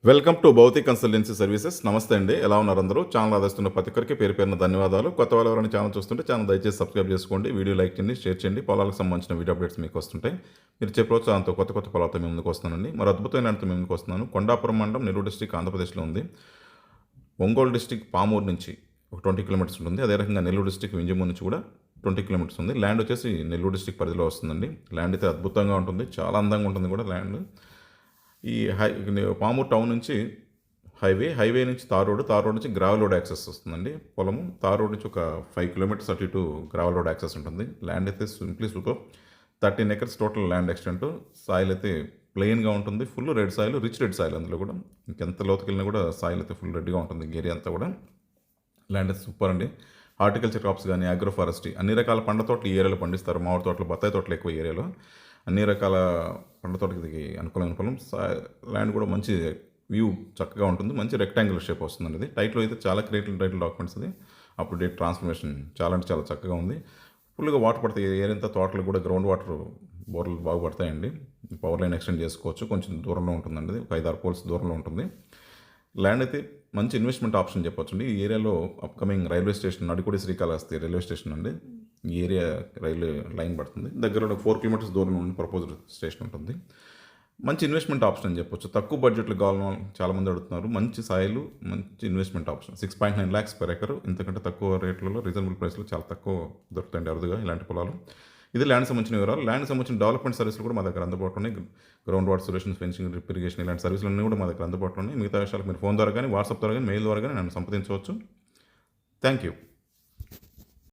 Welcome to Bhautik consultancy services. నమస్తే అండి, ఎలా ఉన్నారు అందరూ? ఛానల్ ఆదరిస్తున్న ప్రతి ఒక్కరికి పేరు పేరున ధన్యవాదాలు. కొత్త వాళ్ళు ఎవరైనా ఛానల్ చూస్తుంటే ఛానల్ దయచేసి సబ్స్క్రైబ్ చేసుకోండి, వీడియో లైక్ చేయండి, షేర్ చేయండి. పొలాలకు సంబంధించిన వీడియో అప్డేట్స్ మీకు వస్తుంటాయి. మీరు ఇచ్చే ప్రోత్సాహంతో కొత్త పొలాలతో మేము ముందుకు వస్తానండి. మరి అద్భుతమైన మేము ముందుకు వస్తున్నాను. కొండాపురం మండలం, నెల్లూరు డిస్టిక్, ఆంధ్రప్రదేశ్లో ఉంది. ఒంగోలు డిస్టిక్ పామూరు నుంచి ఒక 20 కిలోమీటర్స్ ఉంటుంది. అదే రకంగా నెల్లూరు డిస్టిక్ వింజమూరు నుంచి కూడా 20 కిలోమీటర్స్ ఉంది. ల్యాండ్ వచ్చేసి నెల్లూరు డిస్టిక్ పరిధిలో వస్తుందండి. ల్యాండ్ అయితే అద్భుతంగా ఉంటుంది, చాలా అందంగా ఉంటుంది కూడా ల్యాండ్. ఈ పామూరు టౌన్ నుంచి హైవే నుంచి తార్ రోడ్ నుంచి గ్రావెల్ రోడ్ యాక్సెస్ వస్తుందండి. పొలము తార్ రోడ్ నుంచి ఒక 5 కిలోమీటర్స్ అటు ఇటు గ్రావెల్ రోడ్ యాక్సెస్ ఉంటుంది. ల్యాండ్ అయితే simply super. 13 acres total land extent. Soil అయితే ప్లెయిన్గా ఉంటుంది, full red soil, rich red soil. అందులో కూడా ఇంకెంత లోతుకెళ్ళినా కూడా సాయిల్ అయితే ఫుల్ రెడ్గా ఉంటుంది. ఏరియా అంతా కూడా ల్యాండ్ అయితే సూపర్ అండి. హార్టికల్చర్ క్రాప్స్ కానీ, అగ్రో ఫారెస్ట్రీ, అన్ని రకాల పండ్ల తోటలు ఈ ఏరియాలో పండిస్తారు. మామిడి తోటలు, బత్తాయి తోటలు ఎక్కువ ఏరియాలో. అన్ని రకాల పండ్ల తోటకి అనుకూలమైన పొలం. ల్యాండ్ కూడా మంచి వ్యూ చక్కగా ఉంటుంది, మంచి రెక్టాంగులర్ షేప్ వస్తుందండి. ఇది టైటిల్ అయితే చాలా క్రియేటివ్ టైటిల్ డాక్యుమెంట్స్. ఇది అప్ టు డేట్ ట్రాన్స్ఫర్మేషన్ చాలా అంటే చాలా చక్కగా ఉంది. ఫుల్గా వాటర్ పడతాయి. ఏరియంతా తోటలు కూడా గ్రౌండ్ వాటర్ బోర్లు బాగా పడతాయండి. పవర్ లైన్ ఎక్స్టెండ్ చేసుకోవచ్చు. కొంచెం దూరంలో ఉంటుందండి, ఒక 5-6 పోల్స్ దూరంలో ఉంటుంది. ల్యాండ్ అయితే మంచి ఇన్వెస్ట్మెంట్ ఆప్షన్ చెప్పొచ్చండి. ఈ ఏరియాలో upcoming railway station, Nadikudi Srikalahasti railway station అండి. ఈ ఏరియా రైల్వే లైన్ పడుతుంది. దగ్గరలో 4 కిలోమీటర్స్ దూరం నుండి ప్రపోజ్డ్ స్టేషన్ ఉంటుంది. మంచి ఇన్వెస్ట్మెంట్ ఆప్షన్ అని చెప్పొచ్చు. తక్కువ బడ్జెట్లో కావాలని చాలామంది అడుగుతున్నారు. మంచి సాయిలు, మంచి investment option. 6.9 lakhs per acre. ఇంతకంటే తక్కువ రేట్లలో, రీజనబుల్ ప్రైస్లో చాలా తక్కువ దొరుకుతాయండి అరుదుగా ఇలాంటి పొలాలు. ఇది ల్యాండ్ సంబంధించిన వివరాలు. ల్యాండ్ సంబంధించిన డెవలప్మెంట్ సర్వీసులు కూడా మా దగ్గర అందుబాటులో ఉన్నాయి. Ground water solutions, fencing, drip irrigation, ఇలాంటి సర్వీసులు అన్నీ కూడా మా దగ్గర అందుబాటులో ఉన్నాయి. మిగతా విషయాలకు మీరు ఫోన్ ద్వారా కానీ, వాట్సాప్ ద్వారా కానీ, మెయిల్ ద్వారా కానీ నన్ను సంప్రదించవచ్చు. Thank you.